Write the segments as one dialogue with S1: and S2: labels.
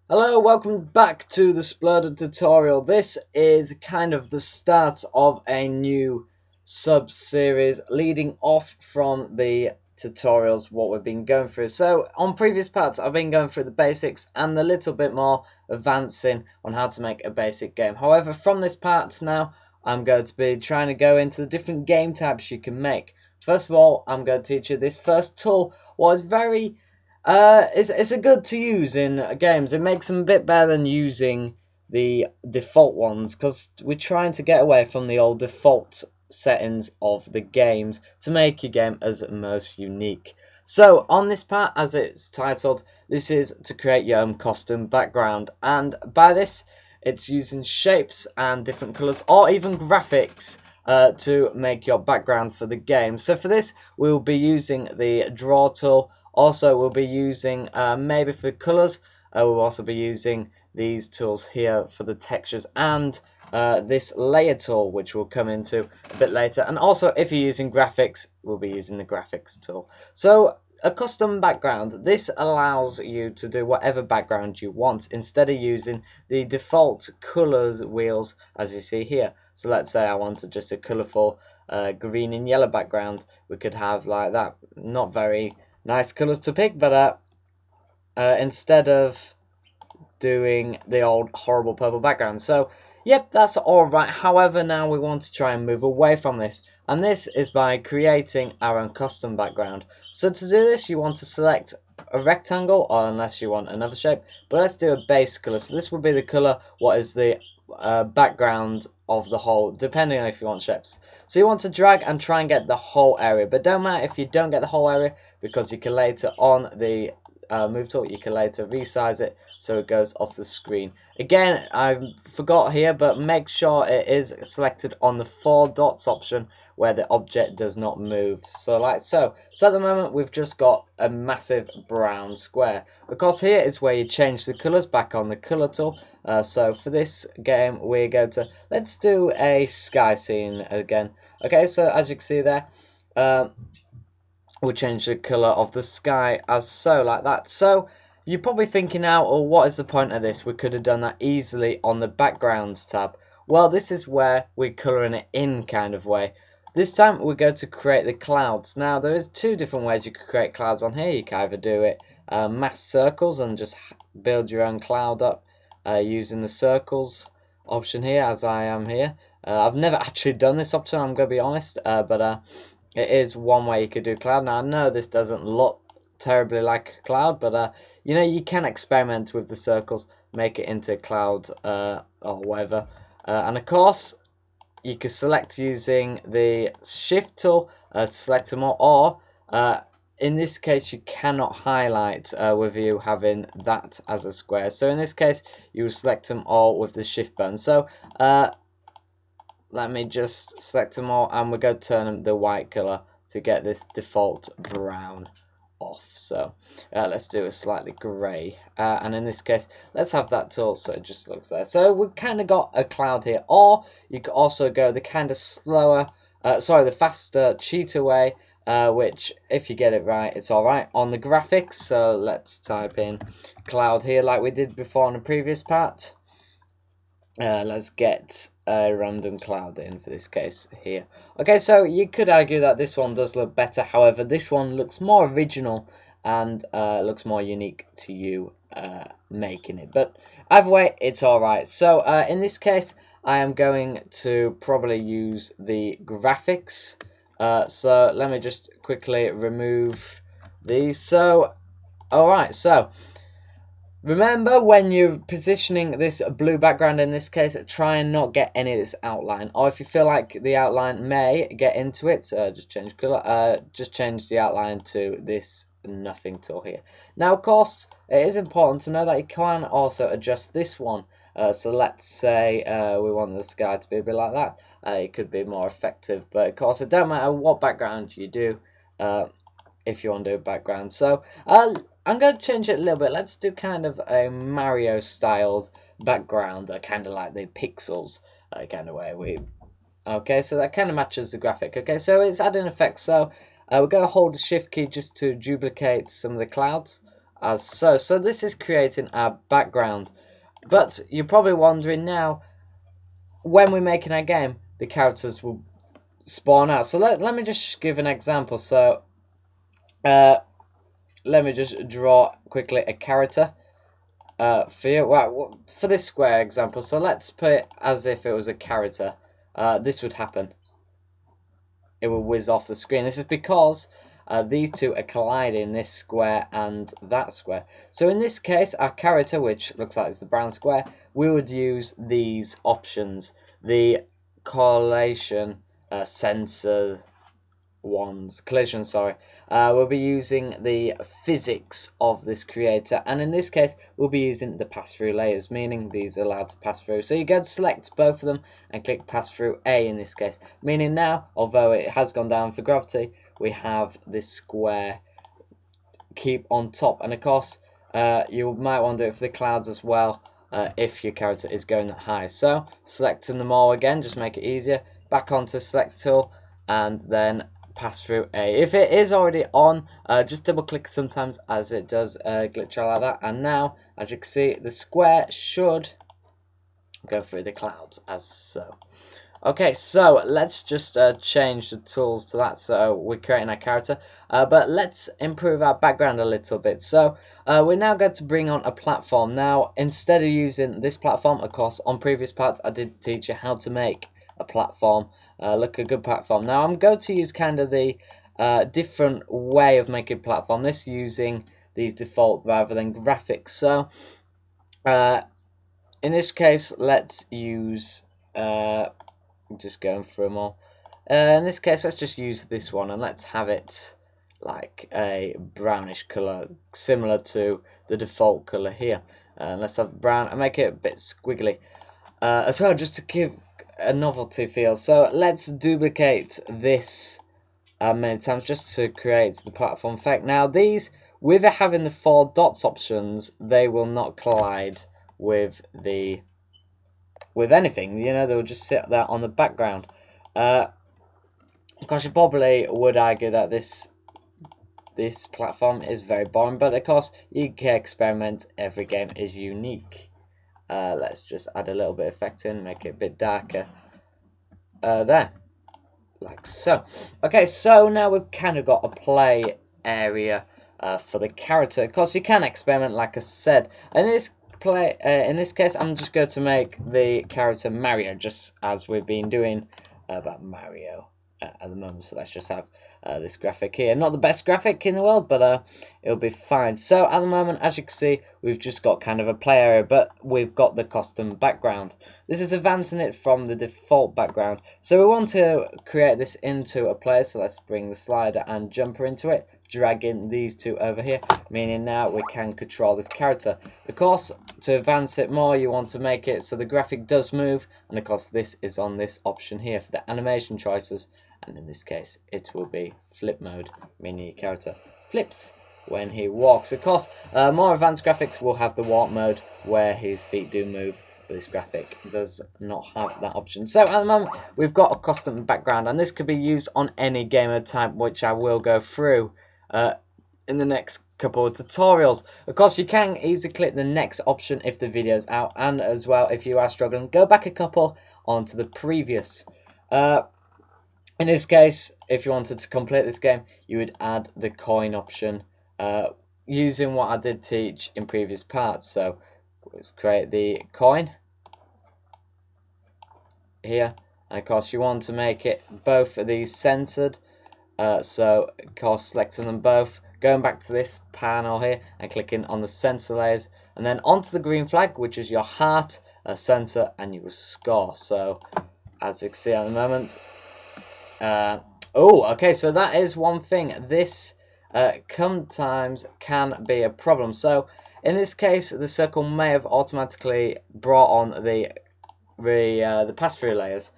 S1: Hello, welcome back to the Sploder tutorial. This is kind of the start of a new sub-series leading off from the tutorials, what we've been going through. So, on previous parts, I've been going through the basics and a little bit more advancing on how to make a basic game. However, from this part now, I'm going to be trying to go into the different game types you can make. First of all, I'm going to teach you this first tool, what is very it's a good to use in games. It makes them a bit better than using the default ones because we're trying to get away from the old default settings of the games to make your game as most unique. So on this part, as it's titled, this is to create your own custom background, and by this it's using shapes and different colors or even graphics to make your background for the game. So for this we'll be using the draw tool. Also, we'll be using, maybe for colours, we'll also be using these tools here for the textures and this layer tool, which we'll come into a bit later. And also, if you're using graphics, we'll be using the graphics tool. So, a custom background. This allows you to do whatever background you want instead of using the default colours wheels, as you see here. So, let's say I wanted just a colourful green and yellow background. We could have like that. Not very nice colours to pick, but instead of doing the old horrible purple background. So, yep, that's alright. However, now we want to try and move away from this. And this is by creating our own custom background. So to do this, you want to select a rectangle, or unless you want another shape. But let's do a base colour. So this will be the colour, what is the background of the whole, depending on if you want shapes. So you want to drag and try and get the whole area, but don't matter if you don't get the whole area, because you can later on the move tool, you can later resize it so it goes off the screen. Again, I forgot here, but make sure it is selected on the 4 dots option where the object does not move. So like so. So at the moment we've just got a massive brown square. Of course, here is where you change the colours back on the colour tool. So for this game we're going to, let's do a sky scene again. Okay, so as you can see there, we'll change the colour of the sky as so, like that. So you're probably thinking now, oh, what is the point of this? We could have done that easily on the backgrounds tab. Well, this is where we're colouring it in kind of way. This time we're going to create the clouds. Now there is 2 different ways you could create clouds on here. You can either do it mass circles and just build your own cloud up using the circles option here, as I am here. I've never actually done this option, I'm going to be honest, but it is one way you could do cloud. Now I know this doesn't look terribly like a cloud, but you know, you can experiment with the circles, make it into a cloud or whatever. And of course, you can select using the shift tool to select them all, or in this case you cannot highlight with you having that as a square. So in this case you will select them all with the shift button. So let me just select them all, and we're going to turn them the white color to get this default brown off. So let's do a slightly grey, and in this case let's have that tool so it just looks there. So we've kind of got a cloud here, or you could also go the kind of slower, the faster cheetah way, which if you get it right it's alright on the graphics. So let's type in cloud here like we did before on the previous part. Let's get a random cloud in for this case here. Okay, so you could argue that this one does look better. However, this one looks more original and looks more unique to you making it. But either way, it's alright. So in this case, I am going to probably use the graphics. So let me just quickly remove these. So, alright, so remember, when you're positioning this blue background in this case, try and not get any of this outline. Or if you feel like the outline may get into it, just change colour. Just change the outline to this nothing tool here. Now, of course, it is important to know that you can also adjust this one. So let's say we want the sky to be a bit like that. It could be more effective. But of course, it don't matter what background you do if you want to do a background. So I'm going to change it a little bit. Let's do kind of a Mario styled background, kind of like the pixels kind of way. Okay, so that kind of matches the graphic. Okay, so it's adding effects. So we're going to hold the shift key just to duplicate some of the clouds. as so. So this is creating our background. But you're probably wondering now, when we're making our game, the characters will spawn out. So let me just give an example. So let me just draw quickly a character for you. Well, for this square example, so let's put it as if it was a character. This would happen. It will whiz off the screen. This is because these two are colliding, this square and that square. So in this case, our character, which looks like it's the brown square, we would use these options. The collision collision, sorry. We'll be using the physics of this creator, and in this case we'll be using the pass through layers, meaning these are allowed to pass through. So you go to select both of them and click pass through A in this case, meaning now, although it has gone down for gravity, we have this square keep on top. And of course you might want to do it for the clouds as well, if your character is going that high. So selecting them all again, just make it easier, back onto select tool and then pass through A. If it is already on, just double click sometimes, as it does glitch out like that. And now, as you can see, the square should go through the clouds as so. Okay, so let's just change the tools to that. So we're creating our character, but let's improve our background a little bit. So we're now going to bring on a platform. Now, instead of using this platform, of course, on previous parts I did teach you how to make a platform, look a good platform. Now I'm going to use kind of the different way of making a platform, this using these default rather than graphics. So in this case, let's use just going through them all. In this case, let's just use this one and let's have it like a brownish color, similar to the default color here. Let's have brown and make it a bit squiggly as well, just to give a novelty feel. So let's duplicate this many times just to create the platform effect. Now these, with having the 4 dots options, they will not collide with anything, you know, they'll just sit there on the background. Of course, you probably would argue that this platform is very boring, but of course you can experiment. Every game is unique. Let's just add a little bit of effect in, make it a bit darker there, like so. Okay, so now we've kind of got a play area for the character. Of course, you can experiment, like I said. In this case, I'm just going to make the character Mario, just as we've been doing about Mario at the moment. So let's just have this graphic here. Not the best graphic in the world, but it'll be fine. So at the moment, as you can see, we've just got kind of a play area, but we've got the custom background. This is advancing it from the default background. So we want to create this into a player. So let's bring the slider and jumper into it, dragging these two over here, meaning now we can control this character. Of course, to advance it more, you want to make it so the graphic does move, and of course this is on this option here for the animation choices, and in this case it will be flip mode, meaning your character flips when he walks. Of course, more advanced graphics will have the walk mode where his feet do move, but this graphic does not have that option. So at the moment we've got a custom background, and this could be used on any game mode type, which I will go through in the next couple of tutorials. Of course, you can easily click the next option if the video's out, and as well, if you are struggling, go back a couple onto the previous. In this case, if you wanted to complete this game, you would add the coin option using what I did teach in previous parts. So let's create the coin here, and of course you want to make it both of these centered. So of course, selecting them both, going back to this panel here and clicking on the center layers, and then onto the green flag, which is your heart, center, and you will score. So as you can see at the moment, oh, okay, so that is one thing. This sometimes can be a problem. So in this case, the circle may have automatically brought on the pass-through layers.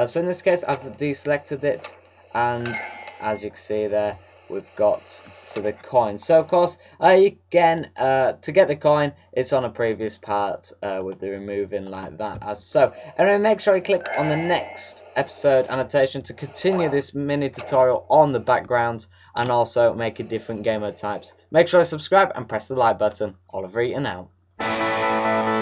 S1: So in this case, I've deselected it, and as you can see there, we've got to the coin. So of course, again, to get the coin, it's on a previous part with the removing like that, as so. And then make sure you click on the next episode annotation to continue this mini tutorial on the background. and also making different game mode types. Make sure to subscribe and press the like button. Oliver Eaton out.